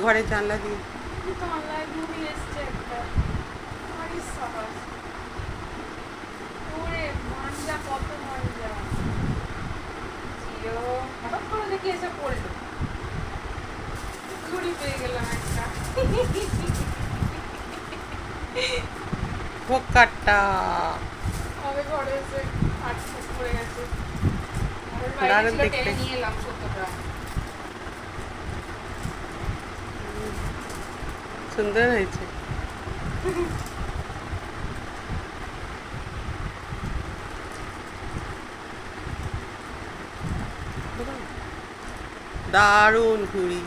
ঘরের জানলা দিয়ে কত মজা হঠাৎ করে দেখি এসে পড়লো ঘুড়ি পেয়ে গেলাম একটা পোকাটা হবে ঘরে এসে আটকে পড়ে গেছে দারুণ দেখতে। টেনে নিয়ে এলাম 70 গ্রাম। সুন্দর হয়েছে। দারুণ ঘুড়ি।